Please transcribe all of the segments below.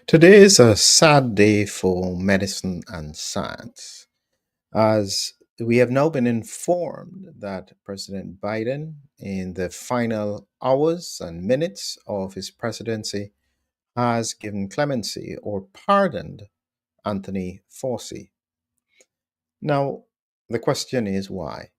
Today is a sad day for medicine and science, as we have now been informed that President Biden, in the final hours and minutes of his presidency, has given clemency or pardoned Anthony Fauci. Now, the question is why?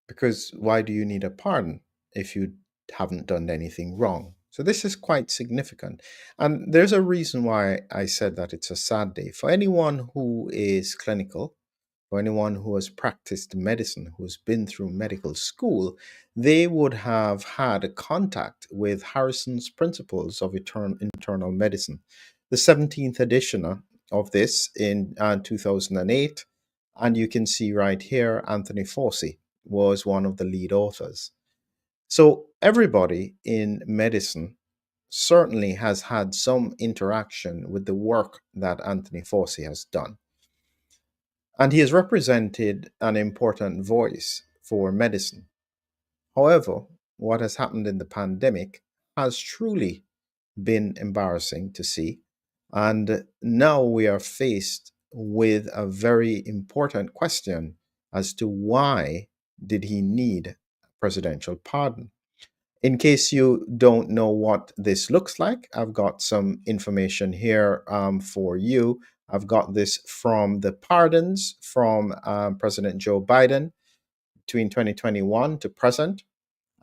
Because why do you need a pardon if you haven't done anything wrong? So this is quite significant. And there's a reason why I said that it's a sad day. For anyone who is clinical, for anyone who has practiced medicine, who's been through medical school, they would have had a contact with Harrison's Principles of Internal Medicine, the 17th edition of this in 2008. And you can see right here, Anthony Fauci was one of the lead authors. So everybody in medicine certainly has had some interaction with the work that Anthony Fauci has done. And he has represented an important voice for medicine. However, what has happened in the pandemic has truly been embarrassing to see. And now we are faced with a very important question as to why did he need a presidential pardon? In case you don't know what this looks like, I've got some information here for you. I've got this from the pardons from President Joe Biden between 2021 to present,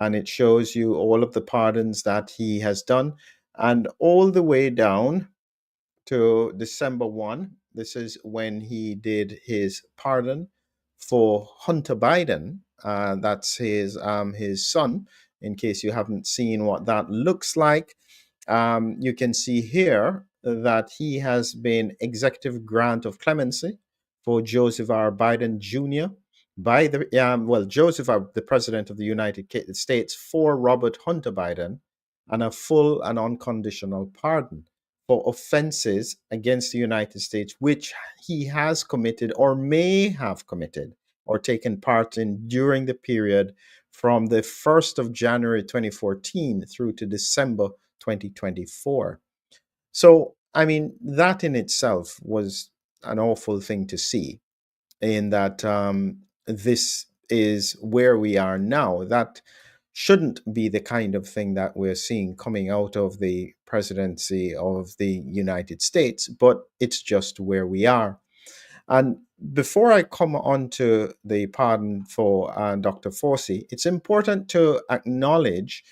and it shows you all of the pardons that he has done, and all the way down to December 1. This is when he did his pardon for Hunter Biden. That's his son. In case you haven't seen what that looks like, you can see here that he has been executive grant of clemency for Joseph R. Biden Jr. by Joseph R. the President of the United States for Robert Hunter Biden, and a full and unconditional pardon for offenses against the United States which he has committed or may have committed or taken part in during the period from the 1st of January 2014 through to December 2024. So, I mean, that in itself was an awful thing to see, in that this is where we are now. That shouldn't be the kind of thing that we're seeing coming out of the presidency of the United States, but it's just where we are. And before I come on to the pardon for Dr. Fauci, it's important to acknowledge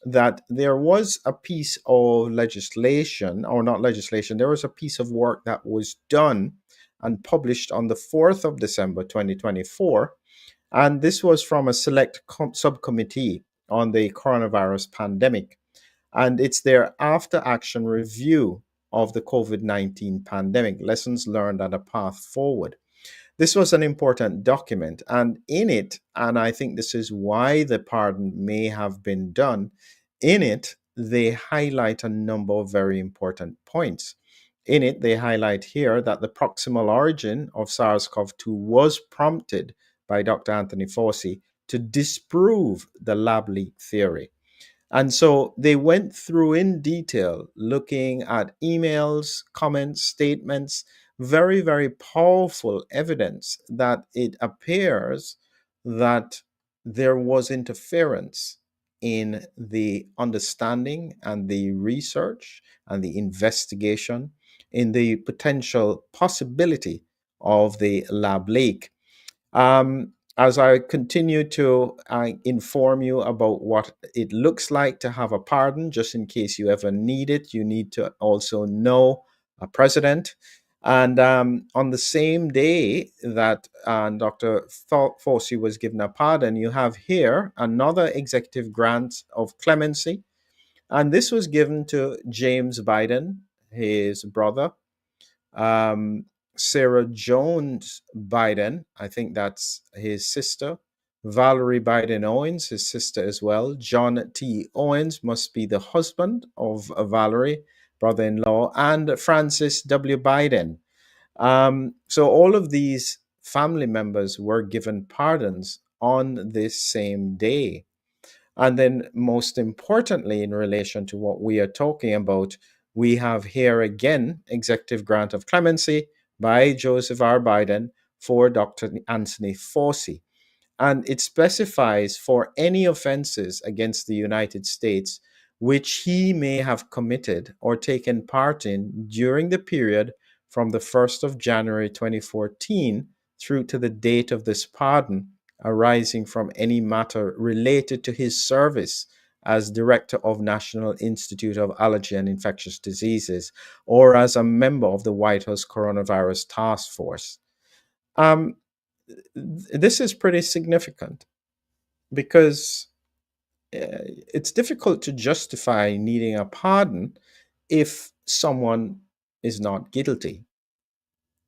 that there was a piece of legislation, or not legislation, there was a piece of work that was done and published on the 4th of December 2024. And this was from a select subcommittee on the coronavirus pandemic. And it's their after action review of the COVID 19 pandemic, lessons learned and a path forward. This was an important document, and in it, and I think this is why the pardon may have been done, in it, they highlight a number of very important points. In it, they highlight here that the proximal origin of SARS CoV 2 was prompted by Dr. Anthony Fauci to disprove the lab leak theory. And so they went through in detail, looking at emails, comments, statements, very, very powerful evidence that it appears that there was interference in the understanding and the research and the investigation in the potential possibility of the lab leak. As I continue to inform you about what it looks like to have a pardon, just in case you ever need it, you need to also know a president. And on the same day that Dr. Fauci was given a pardon, you have here another executive grant of clemency. And this was given to James Biden, his brother, um, Sarah Jones Biden, I think that's his sister. Valerie Biden Owens, his sister as well. John T. Owens must be the husband of Valerie, brother in law, and Francis W. Biden. So all of these family members were given pardons on this same day. And then, most importantly, in relation to what we are talking about, we have here again executive grant of clemency by Joseph R. Biden for Dr. Anthony Fauci. And it specifies for any offenses against the United States which he may have committed or taken part in during the period from the 1st of January 2014 through to the date of this pardon, arising from any matter related to his service as Director of National Institute of Allergy and Infectious Diseases or as a member of the White House Coronavirus Task Force. Um, this is pretty significant because it's difficult to justify needing a pardon if someone is not guilty.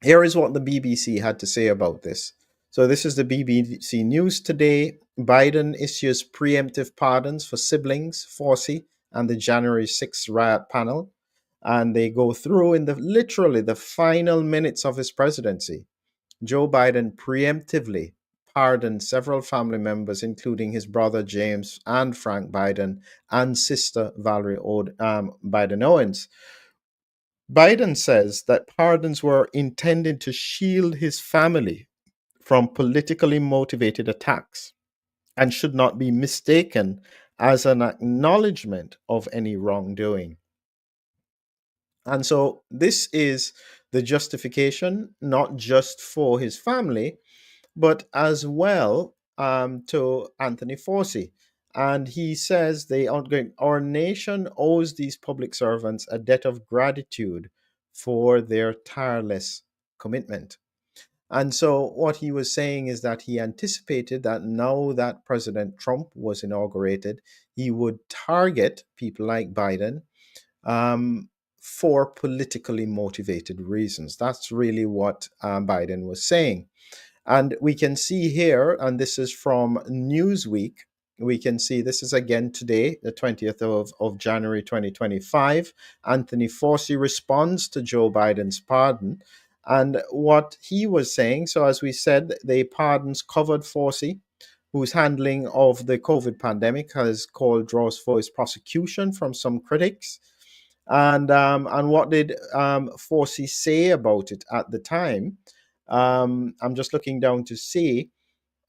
Here is what the BBC had to say about this. So, this is the BBC News today. Biden issues preemptive pardons for siblings, Fauci, and the January 6th riot panel. And they go through in the literally the final minutes of his presidency. Joe Biden preemptively pardoned several family members, including his brother James and Frank Biden and sister Valerie Biden Owens. Biden says that pardons were intended to shield his family from politically motivated attacks and should not be mistaken as an acknowledgement of any wrongdoing. And so this is the justification, not just for his family, but as well to Anthony Fauci. And he says our nation owes these public servants a debt of gratitude for their tireless commitment. And so what he was saying is that he anticipated that now that President Trump was inaugurated, he would target people like Biden um, for politically motivated reasons. That's really what Biden was saying. And we can see here, and this is from Newsweek, we can see this is again today, the 20th of January 2025. Anthony Fauci responds to Joe Biden's pardon. And what he was saying, so as we said, the pardons covered Fauci, whose handling of the COVID pandemic has called draws for his prosecution from some critics. And what did Fauci say about it at the time? I'm just looking down to see,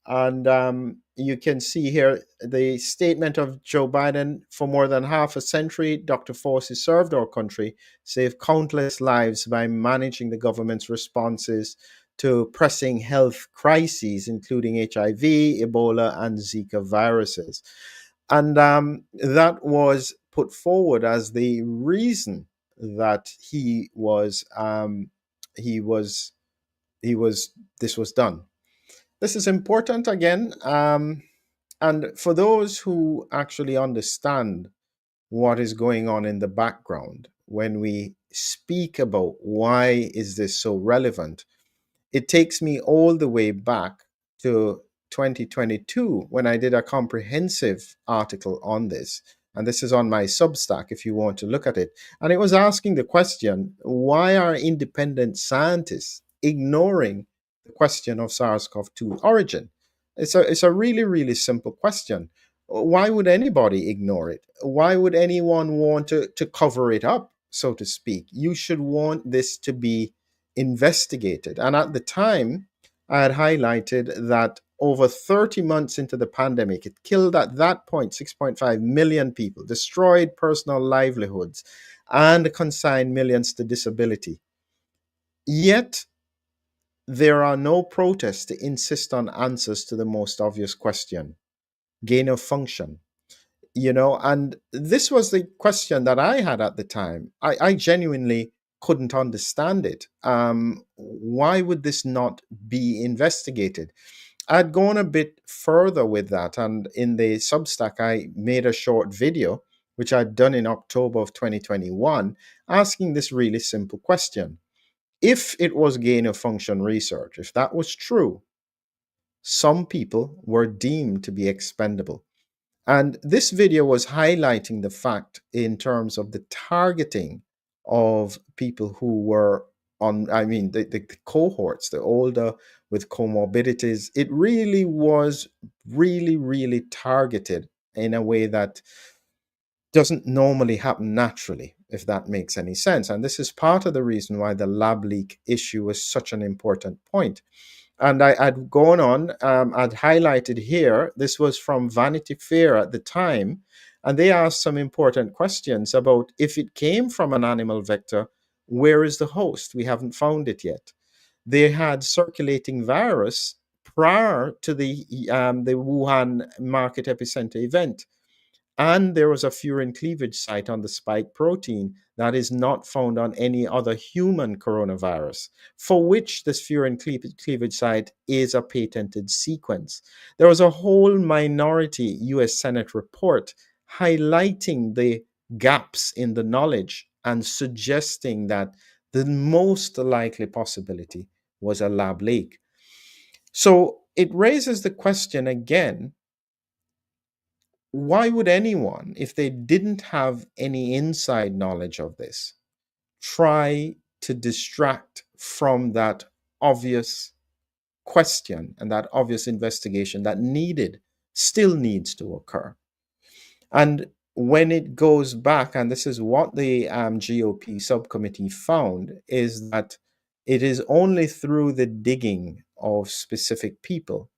and you can see here the statement of Joe Biden. For more than half a century, Dr. Fauci served our country, saved countless lives by managing the government's responses to pressing health crises, including HIV, Ebola, and Zika viruses. And that was put forward as the reason that he was this was done. This is important again, and for those who actually understand what is going on in the background when we speak about why is this so relevant, it takes me all the way back to 2022 when I did a comprehensive article on this. And this is on my Substack if you want to look at it. And it was asking the question, why are independent scientists ignoring the question of SARS-CoV-2 origin? It's a really, really simple question. Why would anybody ignore it? Why would anyone want to cover it up, so to speak? You should want this to be investigated. And at the time, I had highlighted that over 30 months into the pandemic, it killed at that point 6.5 million people, destroyed personal livelihoods, and consigned millions to disability. Yet, there are no protests to insist on answers to the most obvious question: gain of function. And this was the question that I had at the time. I genuinely couldn't understand it. Why would this not be investigated? I'd gone a bit further with that, and in the Substack I made a short video which I'd done in October of 2021 asking this really simple question: if it was gain of function research, if that was true, some people were deemed to be expendable. And this video was highlighting the fact in terms of the targeting of people who were on, the cohorts, the older with comorbidities. It really was really, really targeted in a way that doesn't normally happen naturally, if that makes any sense. And this is part of the reason why the lab leak issue is such an important point. And I'd gone on, I'd highlighted here, this was from Vanity Fair at the time, and they asked some important questions about if it came from an animal vector, where is the host? We haven't found it yet. They had circulating virus prior to the Wuhan market epicenter event. And there was a furin cleavage site on the spike protein that is not found on any other human coronavirus, for which this furin cleavage site is a patented sequence. There was a whole minority US Senate report highlighting the gaps in the knowledge and suggesting that the most likely possibility was a lab leak. So it raises the question again, why would anyone, if they didn't have any inside knowledge of this, try to distract from that obvious question and that obvious investigation that still needs to occur? And when it goes back, and this is what the GOP subcommittee found, is that it is only through the digging of specific people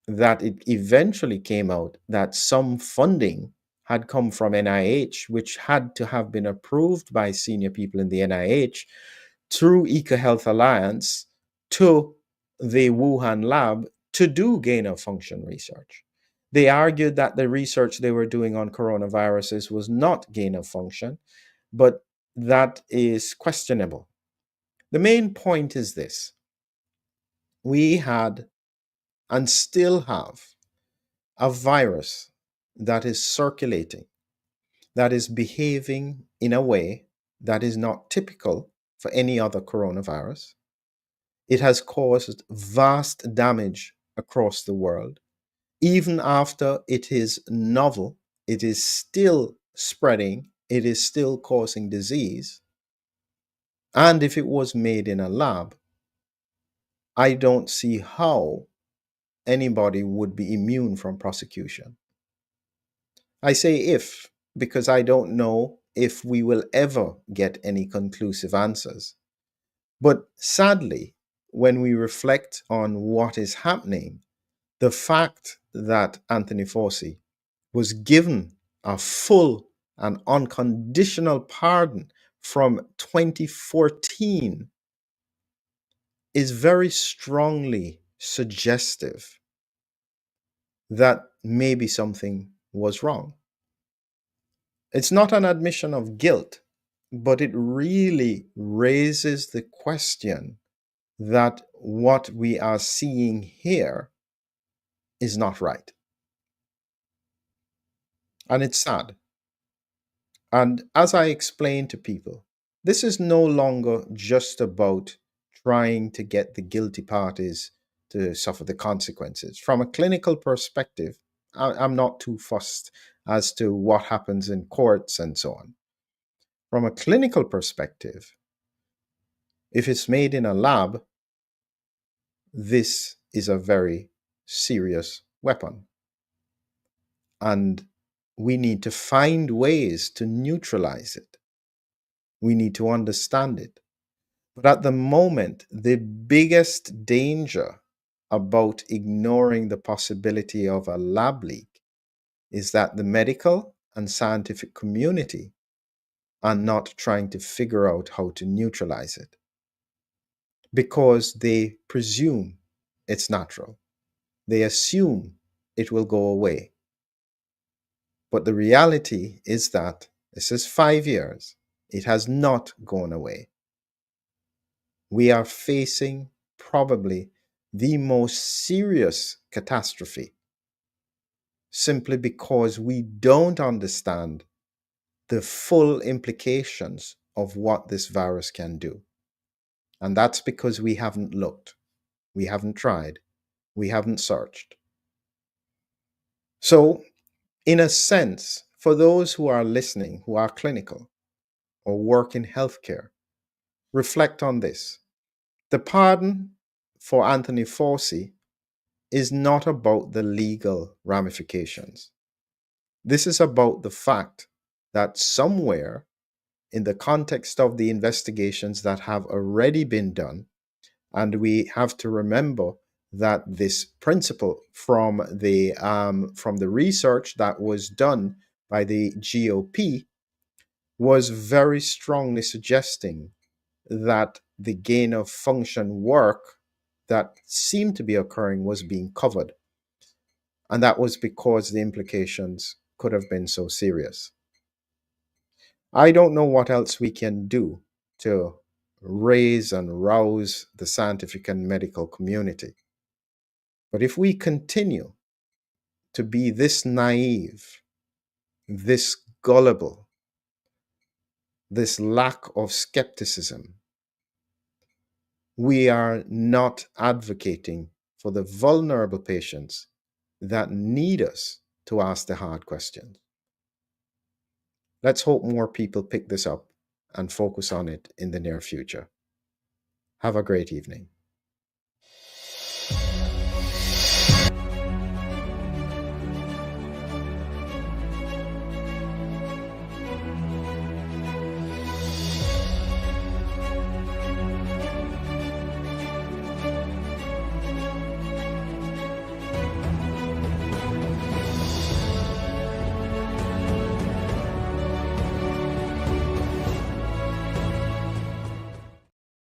that it eventually came out that some funding had come from NIH, which had to have been approved by senior people in the NIH through EcoHealth Alliance to the Wuhan lab to do gain of function research. They argued that the research they were doing on coronaviruses was not gain of function, but that is questionable. The main point is this: we had and still have a virus that is circulating, that is behaving in a way that is not typical for any other coronavirus. It has caused vast damage across the world. Even after it is novel, it is still spreading, it is still causing disease. And if it was made in a lab, I don't see how anybody would be immune from prosecution. I say if, because I don't know if we will ever get any conclusive answers. But sadly, when we reflect on what is happening, the fact that Anthony Fauci was given a full and unconditional pardon from 2014 is very strongly suggestive that maybe something was wrong. It's not an admission of guilt, but it really raises the question that what we are seeing here is not right. And it's sad. And as I explain to people, this is no longer just about trying to get the guilty parties to suffer the consequences. From a clinical perspective, I'm not too fussed as to what happens in courts and so on. From a clinical perspective, if it's made in a lab, this is a very serious weapon. And we need to find ways to neutralize it. We need to understand it. But at the moment, the biggest danger about ignoring the possibility of a lab leak is that the medical and scientific community are not trying to figure out how to neutralize it because they presume it's natural. They assume it will go away. But the reality is that this is 5 years. It has not gone away. We are facing probably the most serious catastrophe simply because we don't understand the full implications of what this virus can do. And that's because we haven't looked, we haven't tried, we haven't searched. So, in a sense, for those who are listening, who are clinical or work in healthcare, reflect on this. The pardon for Anthony Fauci is not about the legal ramifications. This is about the fact that somewhere in the context of the investigations that have already been done, and we have to remember that this principle from the research that was done by the GOP was very strongly suggesting that the gain of function work that seemed to be occurring was being covered. And that was because the implications could have been so serious. I don't know what else we can do to raise and rouse the scientific and medical community. But if we continue to be this naive, this gullible, this lack of skepticism, we are not advocating for the vulnerable patients that need us to ask the hard questions. Let's hope more people pick this up and focus on it in the near future. Have a great evening.